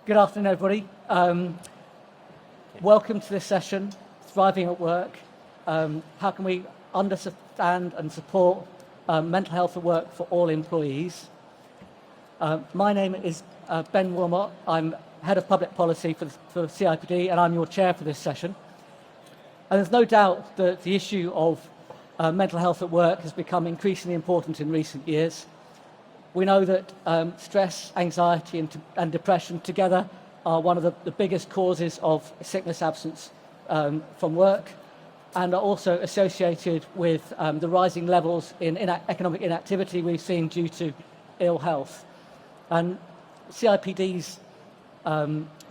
Good afternoon, everybody. Welcome to this session, Thriving at Work. How can we understand and support mental health at work for all employees? My name is Ben Wilmot. I'm Head of Public Policy for CIPD, and I'm your chair for this session. And there's no doubt that the issue of mental health at work has become increasingly important in recent years. We know that stress, anxiety and depression together are one of the biggest causes of sickness absence from work, and are also associated with the rising levels in economic inactivity we've seen due to ill health. And CIPD's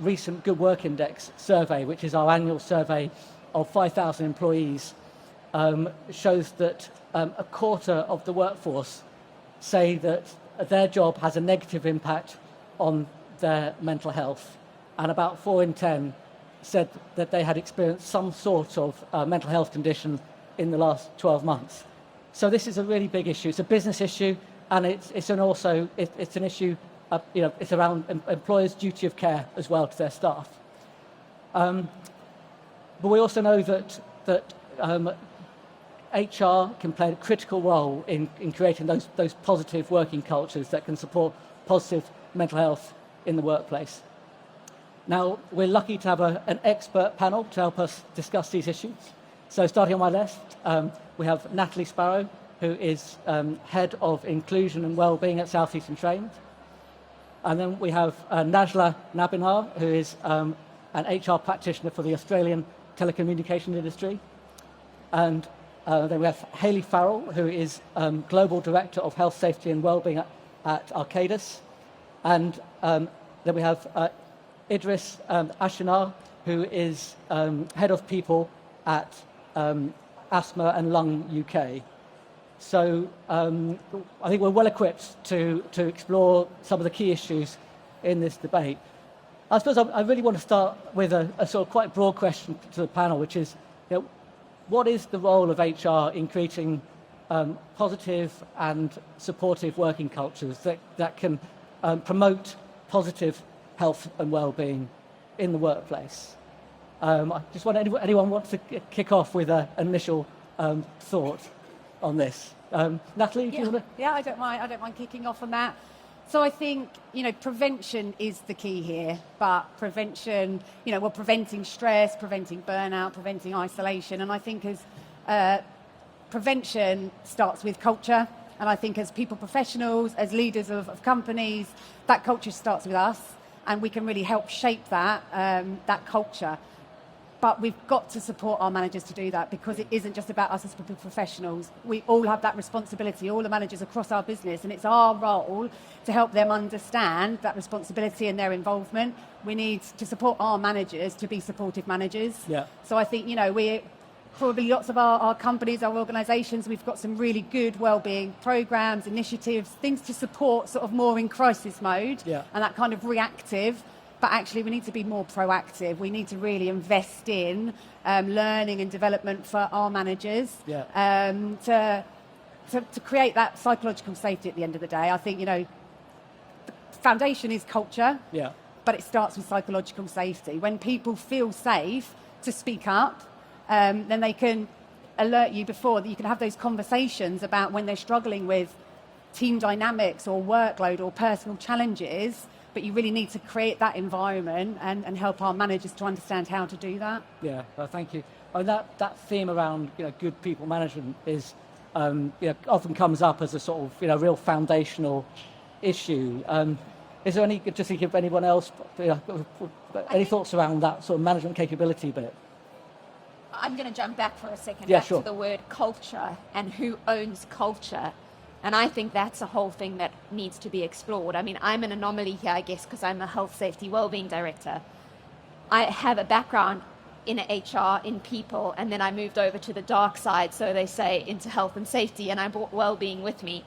recent Good Work Index survey, which is our annual survey of 5,000 employees, shows that a quarter of the workforce say that their job has a negative impact on their mental health, and about 4 in 10 said that they had experienced some sort of mental health condition in the last 12 months. So this is a really big issue. It's a business issue, and it's an issue. It's around employers' duty of care as well to their staff. But we also know that HR can play a critical role in creating those positive working cultures that can support positive mental health in the workplace. Now, we're lucky to have an expert panel to help us discuss these issues. So starting on my left, we have Natalie Sparrow, who is Head of Inclusion and Wellbeing at South Eastern Trains. And then we have Najla Nabinar, who is an HR practitioner for the Australian telecommunication industry. And then we have Hayley Farrell, who is Global Director of Health, Safety and Wellbeing at Arcadis. And then we have Idris Ashinar, who is Head of People at Asthma and Lung UK. So I think we're well equipped to explore some of the key issues in this debate. I suppose I really want to start with a sort of quite broad question to the panel, which is, what is the role of HR in creating positive and supportive working cultures that can promote positive health and well-being in the workplace? I just want anyone wants to kick off with an initial thought on this. Natalie, do you want to? Yeah, I don't mind kicking off on that. So I think, prevention is the key here, but prevention, we're preventing stress, preventing burnout, preventing isolation. And I think prevention starts with culture. And I think as people professionals, as leaders of companies, that culture starts with us, and we can really help shape that culture. But we've got to support our managers to do that, because it isn't just about us as professionals. We all have that responsibility, all the managers across our business, and it's our role to help them understand that responsibility and their involvement. We need to support our managers to be supportive managers. Yeah. So I think, we're probably lots of our companies, our organisations, we've got some really good wellbeing programmes, initiatives, things to support sort of more in crisis mode, and that kind of reactive. But actually, we need to be more proactive. We need to really invest in learning and development for our managers to create that psychological safety at the end of the day. I think, the foundation is culture, but it starts with psychological safety. When people feel safe to speak up, then they can alert you before that you can have those conversations about when they're struggling with team dynamics or workload or personal challenges. But you really need to create that environment and help our managers to understand how to do that. Yeah, thank you. That theme around good people management is often comes up as a sort of real foundational issue. Is there any, just think of anyone else, any thoughts around that sort of management capability bit? I'm going to jump back for a second, sure. To the word culture and who owns culture. And I think that's a whole thing that needs to be explored. I mean, I'm an anomaly here, I guess, because I'm a health, safety, wellbeing director. I have a background in HR, in people, and then I moved over to the dark side, so they say, into health and safety, and I brought wellbeing with me.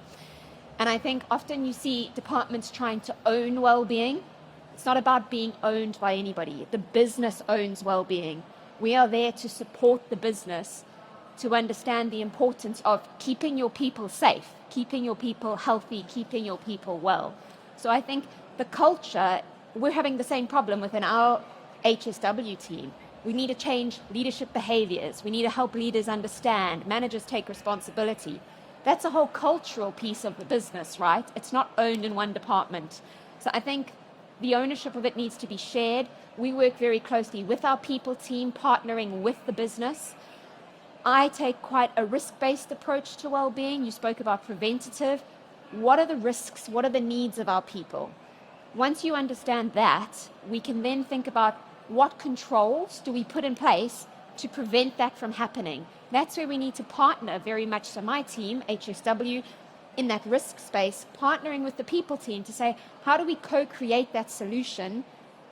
And I think often you see departments trying to own wellbeing. It's not about being owned by anybody. The business owns wellbeing. We are there to support the business to understand the importance of keeping your people safe, keeping your people healthy, keeping your people well. So I think the culture we're having the same problem within our HSW team. We need to change leadership behaviors. We need to help leaders understand, managers take responsibility. That's a whole cultural piece of the business, right? It's not owned in one department. So I think the ownership of it needs to be shared. We work very closely with our people team, partnering with the business. I take quite a risk-based approach to well-being. You spoke about preventative. What are the risks? What are the needs of our people? Once you understand that, we can then think about what controls do we put in place to prevent that from happening. That's where we need to partner very much. So my team, HSW, in that risk space, partnering with the people team to say, how do we co-create that solution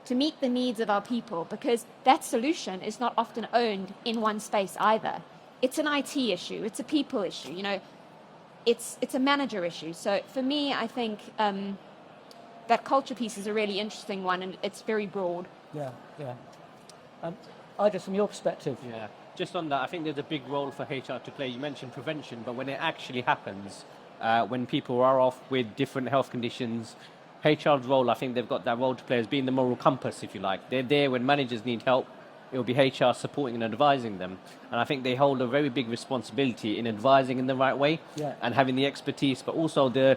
to meet the needs of our people? Because that solution is not often owned in one space either. It's an IT issue. It's a people issue. You know, it's a manager issue. So for me, I think that culture piece is a really interesting one, and it's very broad. Yeah, yeah. Ida, from your perspective. Yeah, just on that, I think there's a big role for HR to play. You mentioned prevention, but when it actually happens, when people are off with different health conditions, HR's role, I think they've got that role to play as being the moral compass, if you like. They're there when managers need help. It will be HR supporting and advising them. And I think they hold a very big responsibility in advising in the right way and having the expertise, but also the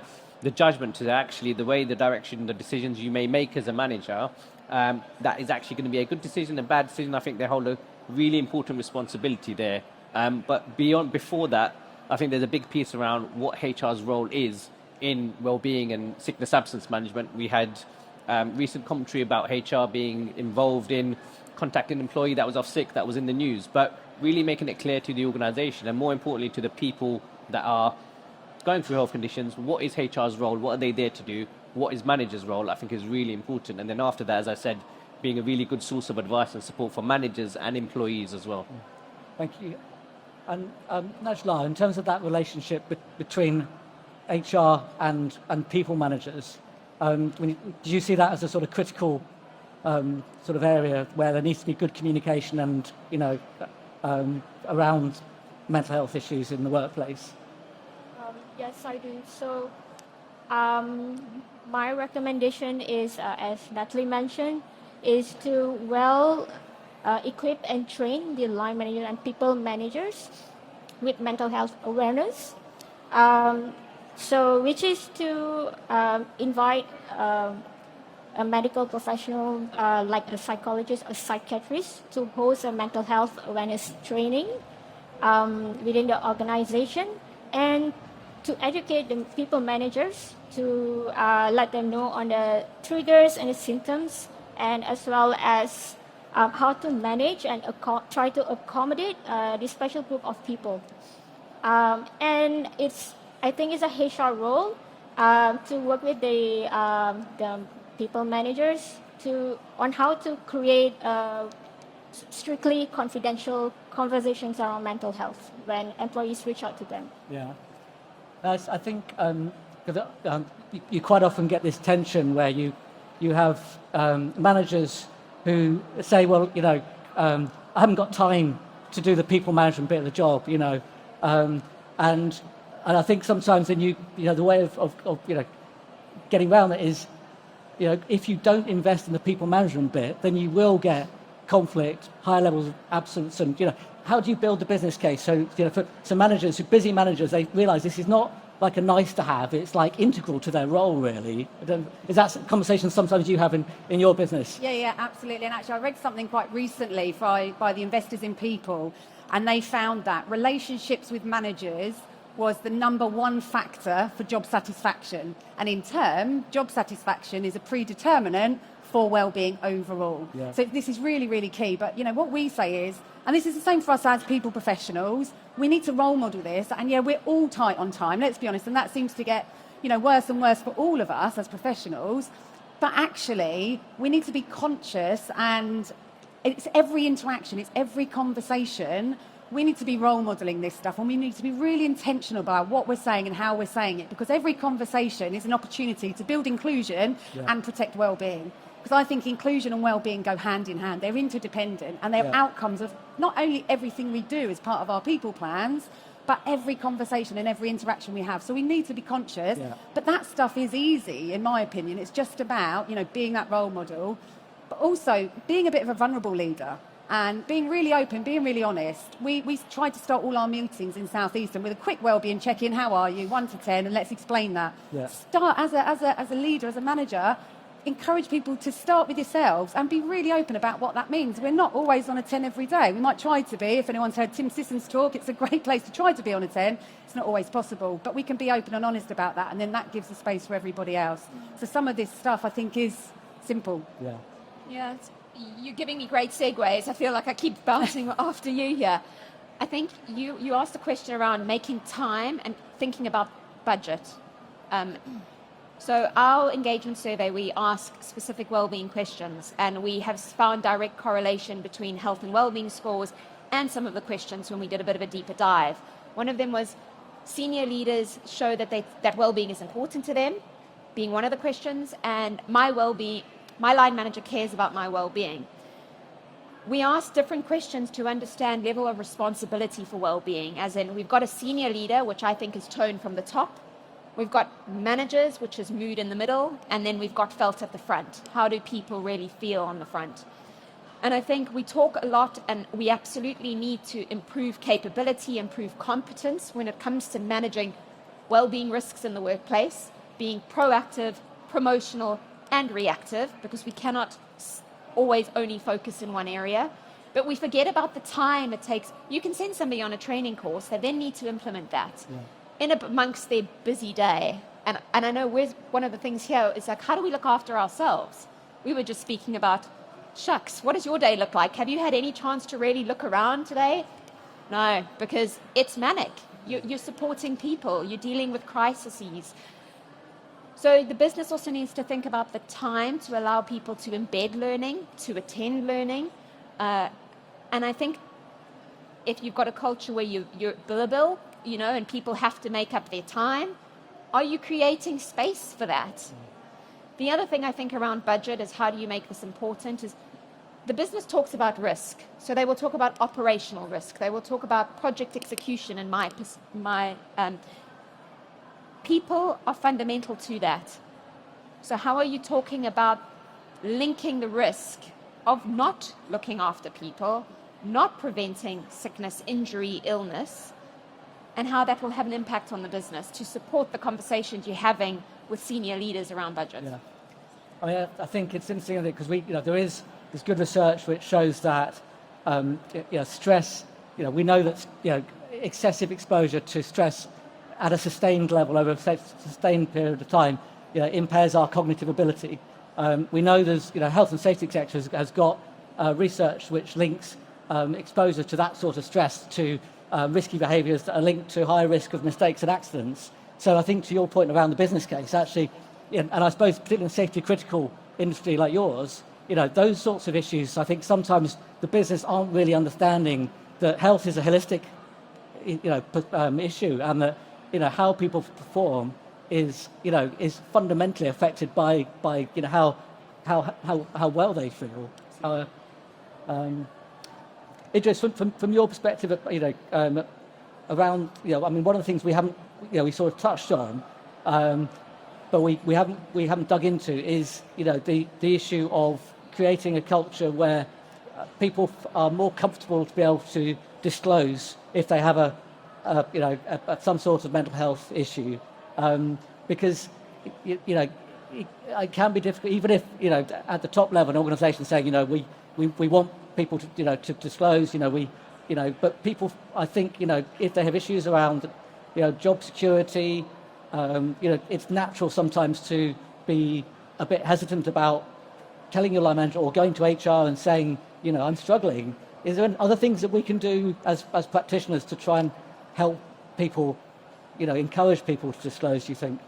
judgment to actually the way, the direction, the decisions you may make as a manager, that is actually going to be a good decision, a bad decision. I think they hold a really important responsibility there. But before that, I think there's a big piece around what HR's role is in well-being and sickness absence management. We had recent commentary about HR being involved in contacting an employee that was off sick, that was in the news, but really making it clear to the organisation and more importantly to the people that are going through health conditions, what is HR's role, what are they there to do, what is manager's role, I think is really important. And then after that, as I said, being a really good source of advice and support for managers and employees as well. Thank you. And Najla, in terms of that relationship between HR and people managers, do you see that as a sort of critical sort of area where there needs to be good communication and, you know, around mental health issues in the workplace? Yes, I do. So my recommendation is, as Natalie mentioned, is to equip and train the line manager and people managers with mental health awareness. Which is to invite a medical professional like a psychologist or psychiatrist to host a mental health awareness training within the organization, and to educate the people managers to let them know on the triggers and the symptoms, and as well as how to manage and try to accommodate this special group of people. And I think it's a HR role to work with the people managers on how to create strictly confidential conversations around mental health when employees reach out to them. Yeah. I think you quite often get this tension where you have managers who say, well, you know, I haven't got time to do the people management bit of the job, you know, and I think sometimes then you know the way of you know getting around it is, you know, if you don't invest in the people management bit, then you will get conflict, high levels of absence, and, you know, how do you build the business case? So, you know, for managers, who busy managers, they realise this is not like a nice to have, it's like integral to their role, really. Is that a conversation sometimes you have in your business? Yeah, absolutely. And actually, I read something quite recently by the Investors in People, and they found that relationships with managers was the number one factor for job satisfaction. And in turn, job satisfaction is a predeterminant for well-being overall. Yeah. So this is really, really key. But, you know, what we say is, and this is the same for us as people professionals, we need to role model this. And, yeah, we're all tight on time, let's be honest. And that seems to get, you know, worse and worse for all of us as professionals. But actually, we need to be conscious, and it's every interaction, it's every conversation. We need to be role modelling this stuff, and we need to be really intentional about what we're saying and how we're saying it, because every conversation is an opportunity to build inclusion and protect well-being. Because I think inclusion and well-being go hand in hand. They're interdependent, and they're outcomes of not only everything we do as part of our people plans, but every conversation and every interaction we have. So we need to be conscious. Yeah. But that stuff is easy, in my opinion. It's just about, being that role model, but also being a bit of a vulnerable leader and being really open, being really honest. We tried to start all our meetings in South Eastern with a quick wellbeing check-in. How are you? 1 to 10, and let's explain that. Yeah. Start as a leader, as a manager. Encourage people to start with yourselves and be really open about what that means. We're not always on a 10 every day. We might try to be. If anyone's heard Tim Sisson's talk, it's a great place to try to be on a 10. It's not always possible, but we can be open and honest about that, and then that gives the space for everybody else. So some of this stuff, I think, is simple. Yeah. Yeah, you're giving me great segues. I feel like I keep bouncing after you here. I think you asked a question around making time and thinking about budget. So our engagement survey, we ask specific wellbeing questions, and we have found direct correlation between health and wellbeing scores and some of the questions when we did a bit of a deeper dive. One of them was senior leaders show that wellbeing is important to them, being one of the questions, and my line manager cares about my well-being. We asked different questions to understand level of responsibility for well-being, as in we've got a senior leader, which I think is tone from the top. We've got managers, which is mood in the middle, and then we've got felt at the front. How do people really feel on the front? And I think we talk a lot, and we absolutely need to improve capability, improve competence when it comes to managing well-being risks in the workplace, being proactive, promotional, and reactive, because we cannot always only focus in one area. But we forget about the time it takes. You can send somebody on a training course, they then need to implement that in amongst their busy day. And I know one of the things here is like, how do we look after ourselves? We were just speaking about, shucks, what does your day look like? Have you had any chance to really look around today? No, because it's manic. You're supporting people, you're dealing with crises. So the business also needs to think about the time to allow people to embed learning, to attend learning. And I think if you've got a culture where you're billable, and people have to make up their time, are you creating space for that? The other thing I think around budget is how do you make this important is the business talks about risk. So they will talk about operational risk. They will talk about project execution, and my people are fundamental to that. So how are you talking about linking the risk of not looking after people, not preventing sickness, injury, illness, and how that will have an impact on the business to support the conversations you're having with senior leaders around budget? Yeah. I mean, I think it's interesting because there's good research which shows that stress. We know that excessive exposure to stress at a sustained level over a sustained period of time impairs our cognitive ability. We know there's health and safety sector has got research which links exposure to that sort of stress to risky behaviours that are linked to higher risk of mistakes and accidents. So I think to your point around the business case, actually, and I suppose particularly in a safety critical industry like yours, those sorts of issues, I think sometimes the business aren't really understanding that health is a holistic issue, and that how people perform is fundamentally affected by how well they feel. Idris, from your perspective, around one of the things we haven't we sort of touched on, but we haven't dug into is the issue of creating a culture where people are more comfortable to be able to disclose if they have some sort of mental health issue, because it can be difficult, even if at the top level an organisation saying we want people to disclose, but people, I think, if they have issues around job security, it's natural sometimes to be a bit hesitant about telling your line manager or going to HR and saying, I'm struggling. Is there other things that we can do as practitioners to try and help people, encourage people to disclose, do you think?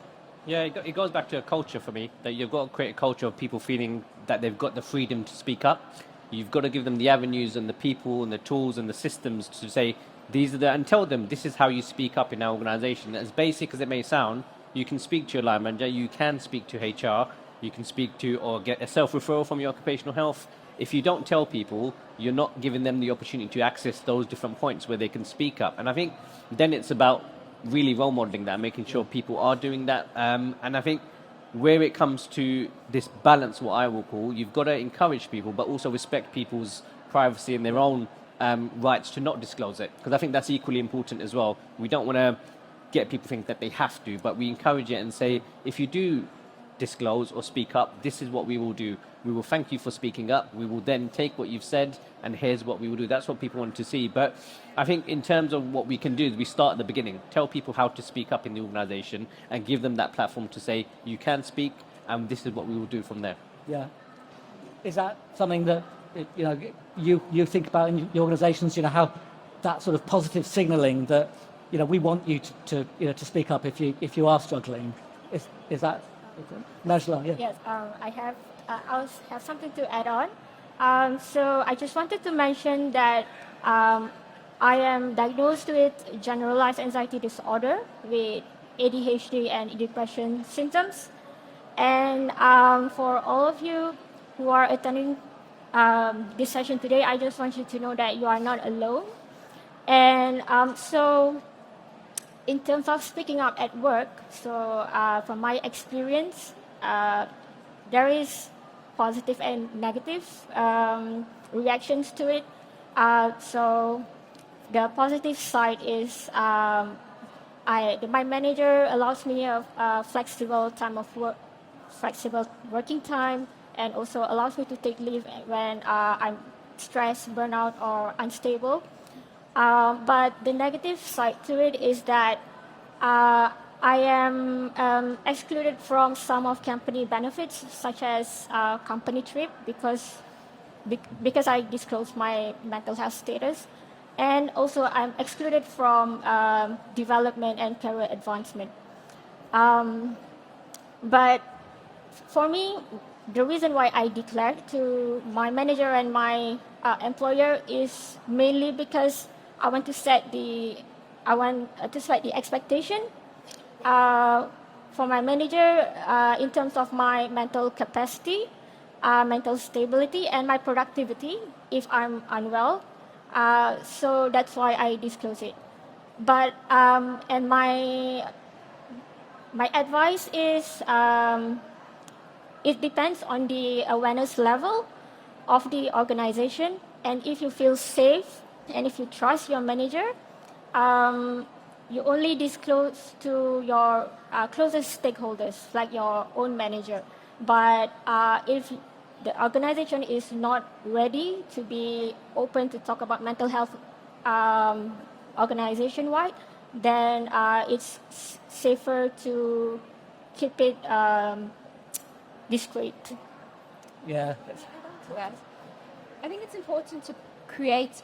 Yeah, it goes back to a culture for me, that you've got to create a culture of people feeling that they've got the freedom to speak up. You've got to give them the avenues and the people and the tools and the systems to say, and tell them this is how you speak up in our organisation. As basic as it may sound, you can speak to your line manager, you can speak to HR, you can speak to or get a self-referral from your occupational health. If you don't tell people, you're not giving them the opportunity to access those different points where they can speak up. And I think then it's about really role modeling that, making sure people are doing that. And I think where it comes to this balance, what I will call, you've got to encourage people, but also respect people's privacy and their own rights to not disclose it. Because I think that's equally important as well. We don't want to get people to think that they have to, but we encourage it and say, if you do disclose or speak up, this is what we will do. We will thank you for speaking up. We will then take what you've said, and here's what we will do. That's what people want to see. But I think in terms of what we can do, we start at the beginning. Tell people how to speak up in the organisation and give them that platform to say, you can speak, and this is what we will do from there. Yeah. Is that something that you think about in your organisations? How that sort of positive signalling that we want you to speak up if you are struggling. Is that Najla? Yeah. Yes, I'll have something to add on. So I just wanted to mention that I am diagnosed with generalized anxiety disorder with ADHD and depression symptoms. And for all of you who are attending this session today, I just want you to know that you are not alone. And so in terms of speaking up at work, so from my experience, there is positive and negative reactions to it. So the positive side is my manager allows me a flexible time of work, flexible working time, and also allows me to take leave when I'm stressed, burnout, or unstable. But the negative side to it is that I am excluded from some of company benefits, such as company trip, because I disclose my mental health status. And also I'm excluded from development and career advancement. But for me, the reason why I declared to my manager and my employer is mainly because I want to set the expectation for my manager in terms of my mental capacity, mental stability, and my productivity if I'm unwell. So that's why I disclose it. But and my advice is it depends on the awareness level of the organization, and if you feel safe and if you trust your manager, you only disclose to your closest stakeholders, like your own manager. But if the organization is not ready to be open to talk about mental health organization-wide, then it's safer to keep it discreet. Yeah. To that. I think it's important to create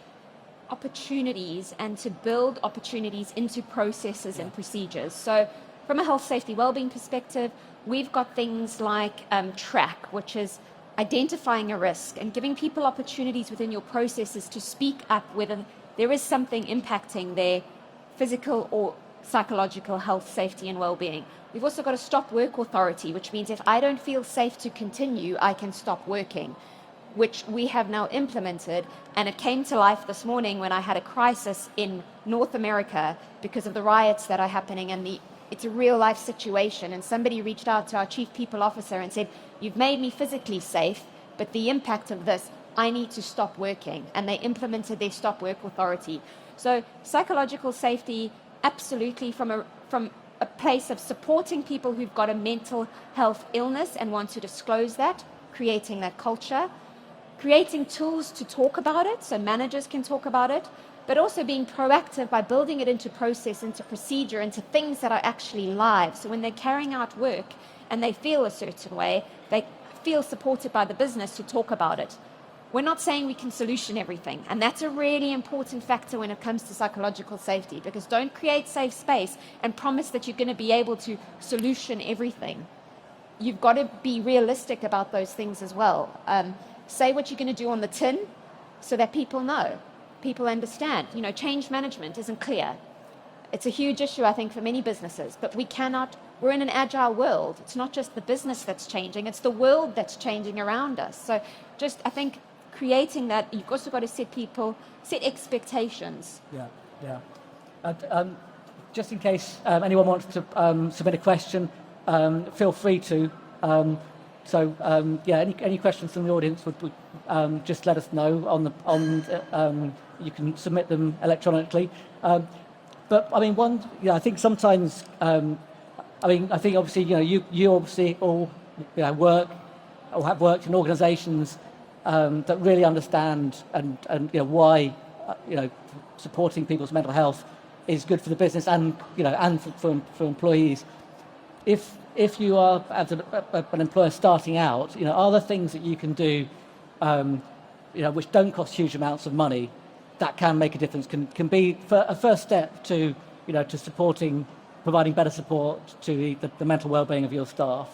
opportunities and to build opportunities into processes and procedures. So from a health, safety, wellbeing perspective, we've got things like track, which is identifying a risk and giving people opportunities within your processes to speak up whether there is something impacting their physical or psychological health, safety, and well-being. We've also got a stop work authority, which means if I don't feel safe to continue, I can stop working, which we have now implemented. And it came to life this morning when I had a crisis in North America because of the riots that are happening, and it's a real life situation. And somebody reached out to our chief people officer and said, "You've made me physically safe, but the impact of this, I need to stop working." And they implemented their stop work authority. So psychological safety, absolutely from a place of supporting people who've got a mental health illness and want to disclose that, creating that culture, creating tools to talk about it so managers can talk about it, but also being proactive by building it into process, into procedure, into things that are actually live. So when they're carrying out work and they feel a certain way, they feel supported by the business to talk about it. We're not saying we can solution everything, and that's a really important factor when it comes to psychological safety, because don't create safe space and promise that you're going to be able to solution everything. You've got to be realistic about those things as well. Say what you're going to do on the tin so that people know, people understand. Change management isn't clear. It's a huge issue, I think, for many businesses, but we cannot we're in an agile world. It's not just the business that's changing, it's the world that's changing around us. So just, I think, creating that, you've also got to set expectations. Yeah, yeah. Just in case anyone wants to submit a question, feel free to. Any questions from the audience would just let us know you can submit them electronically. But I mean, I think sometimes, I think obviously, you obviously all work or have worked in organisations that really understand and why supporting people's mental health is good for the business and for employees. If you are as an employer starting out, are there things that you can do, which don't cost huge amounts of money, that can make a difference? Can be a first step to providing better support to the mental well-being of your staff.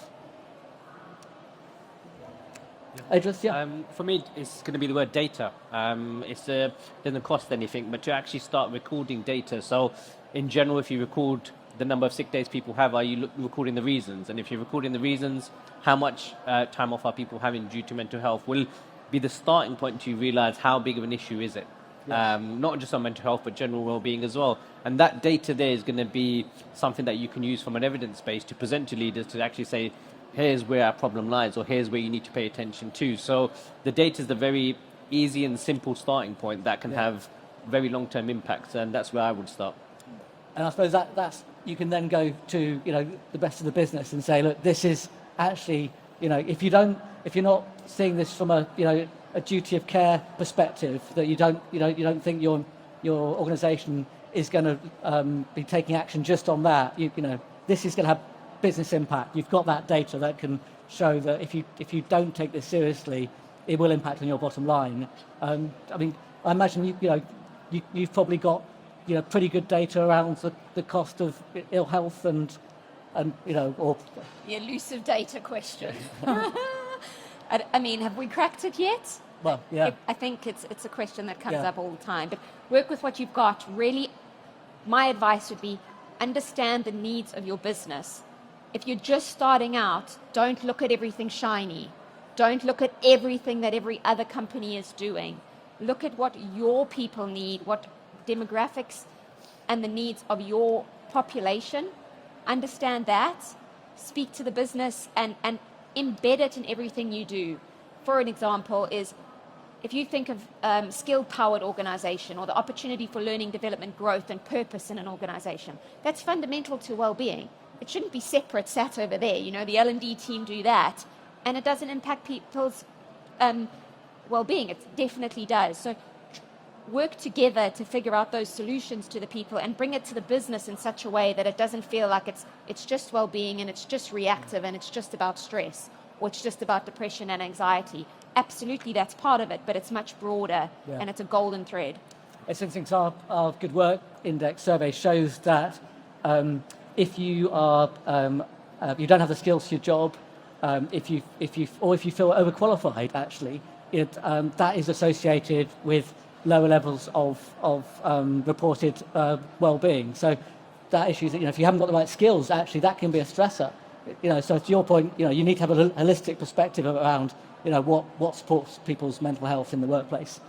Idris, yeah. For me, it's going to be the word data. It doesn't cost anything, but to actually start recording data. So, in general, if you record the number of sick days people have, are you recording the reasons? And if you're recording the reasons, how much time off are people having due to mental health will be the starting point to realise how big of an issue is it. Yeah. Not just on mental health, but general well-being as well. And that data there is going to be something that you can use from an evidence base to present to leaders to actually say, here's where our problem lies, or here's where you need to pay attention to. So the data is the very easy and simple starting point that can have very long-term impacts, and that's where I would start. And I suppose that's you can then go to the best of the business and say, look, this is actually if you're not seeing this from a duty of care perspective, that you don't think your organisation is going to be taking action just on that. This is going to have business impact. You've got that data that can show that if you don't take this seriously, it will impact on your bottom line. I imagine you've probably got pretty good data around the cost of ill health and or The elusive data question. I mean, have we cracked it yet? Well, yeah. I think it's a question that comes up all the time. But work with what you've got. Really, my advice would be understand the needs of your business. If you're just starting out, don't look at everything shiny. Don't look at everything that every other company is doing. Look at what your people need, what demographics and the needs of your population. Understand that. Speak to the business and embed it in everything you do. For an example is, if you think of skill-powered organization or the opportunity for learning, development, growth and purpose in an organization, that's fundamental to well-being. It shouldn't be separate, sat over there. The L&D team do that, and it doesn't impact people's well-being. It definitely does. So work together to figure out those solutions to the people and bring it to the business in such a way that it doesn't feel like it's just well-being and it's just reactive and it's just about stress or it's just about depression and anxiety. Absolutely, that's part of it, but it's much broader and it's a golden thread. It's interesting. So our Good Work Index survey shows that if you are you don't have the skills for your job, if you feel overqualified, actually, that is associated with lower levels of reported well-being. So that issue is that if you haven't got the right skills, actually that can be a stressor. So to your point, you need to have a holistic perspective around what supports people's mental health in the workplace.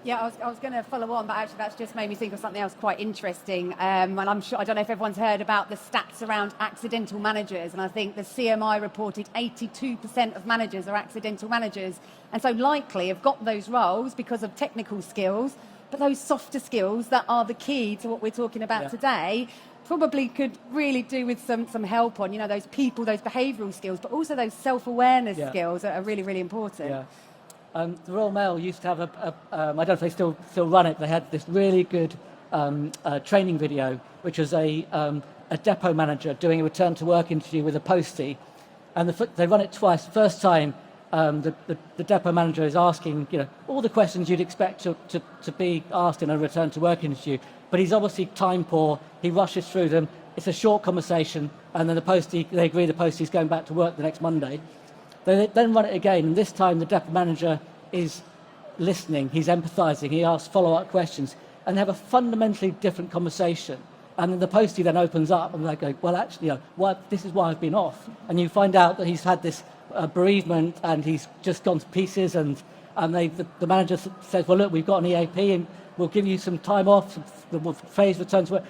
Yeah, I was going to follow on, but actually that's just made me think of something else quite interesting. And I'm sure, I don't know if everyone's heard about the stats around accidental managers. And I think the CMI reported 82% of managers are accidental managers. And so likely have got those roles because of technical skills, but those softer skills that are the key to what we're talking about today probably could really do with some help on, those people, those behavioural skills, but also those self-awareness skills that are really, really important. Yeah. The Royal Mail used to have I don't know if they still run it. They had this really good training video, which was a depot manager doing a return to work interview with a postie, and they run it twice. First time, the depot manager is asking all the questions you'd expect to be asked in a return to work interview, but he's obviously time poor. He rushes through them. It's a short conversation, and then they agree the postie's going back to work the next Monday. They then run it again, and this time the depot manager is listening, he's empathising, he asks follow-up questions, and they have a fundamentally different conversation. And then the postie then opens up and they go, well, actually, this is why I've been off. And you find out that he's had this bereavement and he's just gone to pieces, and the manager says, well, look, we've got an EAP and we'll give you some time off, the phase return to work.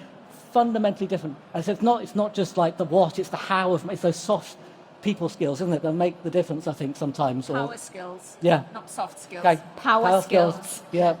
Fundamentally different. And so it's not just like the what, it's the how of, it's those soft people skills, isn't it, that make the difference, I think, sometimes. Power skills. Yeah. Not soft skills. Okay. Power skills. Yeah.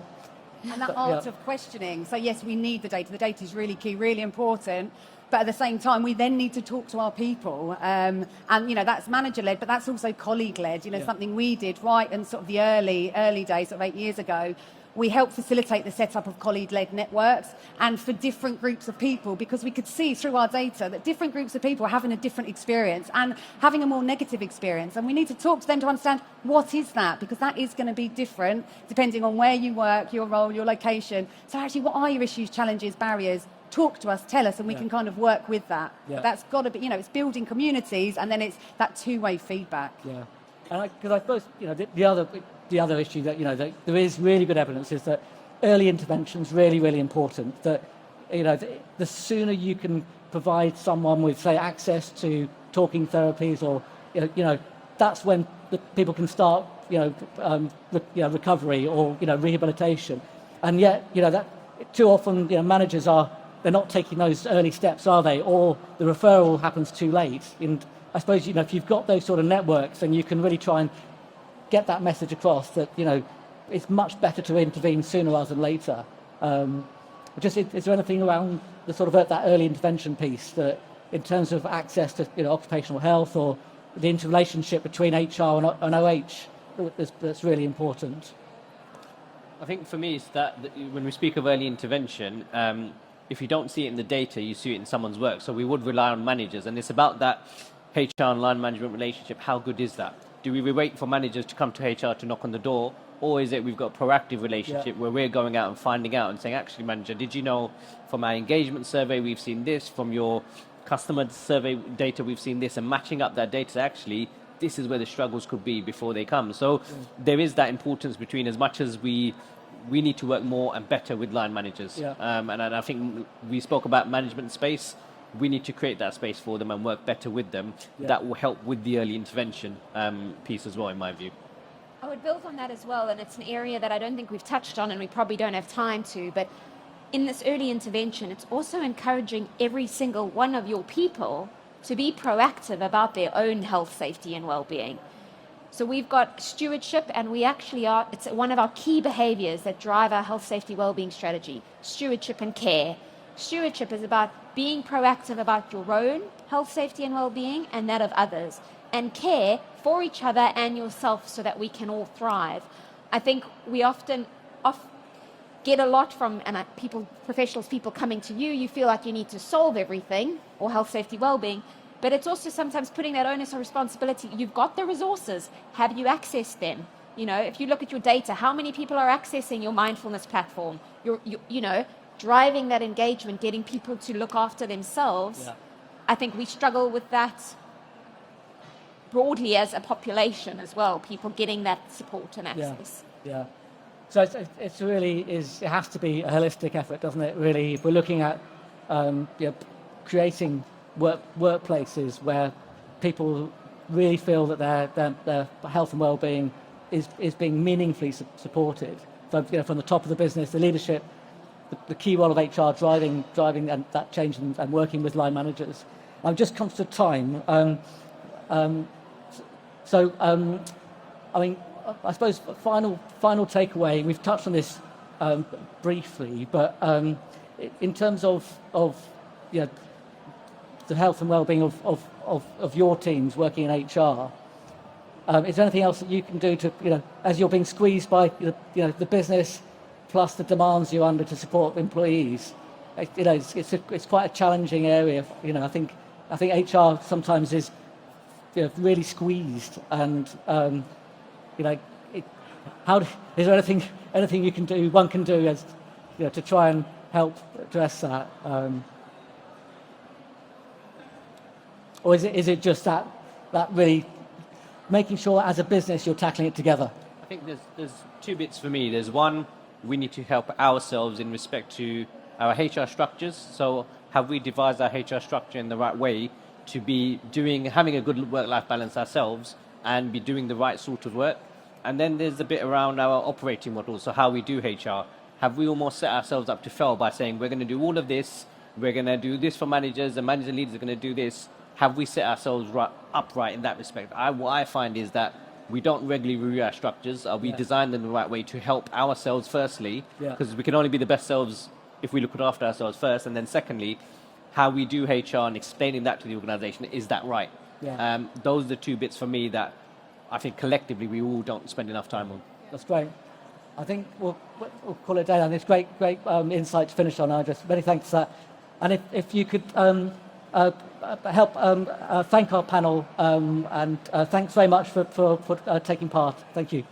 And that art of questioning. So yes, we need the data. The data is really key, really important. But at the same time, we then need to talk to our people. And, that's manager-led, but that's also colleague-led. Something we did right in sort of the early days, sort of 8 years ago. We helped facilitate the setup of colleague-led networks, and for different groups of people, because we could see through our data that different groups of people are having a different experience and having a more negative experience. And we need to talk to them to understand what is that, because that is going to be different depending on where you work, your role, your location. So actually, what are your issues, challenges, barriers? Talk to us, tell us, and we can kind of work with that. Yeah. But that's got to be, it's building communities, and then it's that two-way feedback. Yeah. And because I suppose, the other issue that, that there is really good evidence is that early intervention is really, really important. That, the sooner you can provide someone with, say, access to talking therapies, or, that's when the people can start, recovery or, rehabilitation. And yet, that too often, managers they're not taking those early steps, are they? Or the referral happens too late. And I suppose, if you've got those sort of networks, then you can really try and get that message across that, it's much better to intervene sooner rather than later. Is there anything around the sort of that early intervention piece that, in terms of access to occupational health, or the interrelationship between HR and OH, that's really important? I think for me, it's that when we speak of early intervention, if you don't see it in the data, you see it in someone's work. So we would rely on managers, and it's about that HR and line management relationship. How good is that? Do we wait for managers to come to HR to knock on the door, or is it we've got a proactive relationship where we're going out and finding out and saying, actually, manager, did you know from our engagement survey we've seen this, from your customer survey data we've seen this, and matching up that data, actually, this is where the struggles could be before they come. So there is that importance between, as much as we need to work more and better with line managers. Yeah. And I think we spoke about management space. We need to create that space for them and work better with them. Yeah. That will help with the early intervention piece as well, in my view. I would build on that as well, and it's an area that I don't think we've touched on, and we probably don't have time to, but in this early intervention, it's also encouraging every single one of your people to be proactive about their own health, safety, and well-being. So we've got stewardship, and we actually it's one of our key behaviors that drive our health, safety, well-being strategy, stewardship and care. Stewardship is about being proactive about your own health, safety, and well-being, and that of others, and care for each other and yourself so that we can all thrive. I think we often get a lot from professionals, people coming to you. You feel like you need to solve everything, or health, safety, well-being, but it's also sometimes putting that onus or responsibility. You've got the resources. Have you accessed them? If you look at your data, how many people are accessing your mindfulness platform? Driving that engagement, getting people to look after themselves. Yeah. I think we struggle with that broadly as a population as well, people getting that support and access. Yeah. So it has to be a holistic effort, doesn't it, really? If we're looking at creating workplaces where people really feel that their health and well-being is being meaningfully supported. So, from the top of the business, the leadership, the key role of HR driving and that change and working with line managers. I'm just conscious of time. I suppose final takeaway. We've touched on this briefly, but in terms of the health and well-being of your teams working in HR, is there anything else that you can do to, as you're being squeezed by the business plus the demands you're under to support employees? It's quite a challenging area. I think HR sometimes is really squeezed, and is there anything you can do? One can do as to try and help address that, or is it just that really making sure as a business you're tackling it together? I think there's two bits for me. There's one, we need to help ourselves in respect to our HR structures. So have we devised our HR structure in the right way to be having a good work-life balance ourselves and be doing the right sort of work? And then there's the bit around our operating model, so how we do HR. Have we almost set ourselves up to fail by saying we're going to do all of this, we're going to do this for managers, and manager leaders are going to do this? Have we set ourselves upright in that respect? What I find is that we don't regularly review our structures. We design them the right way to help ourselves firstly, because we can only be the best selves if we look after ourselves first, and then secondly, how we do HR and explaining that to the organisation, is that right? Yeah. Those are the two bits for me that I think collectively we all don't spend enough time on. That's great. I think we'll call it a day on this. Great insight to finish on, Idris. Many thanks for that. And if you could help thank our panel, and thanks very much for taking part. Thank you.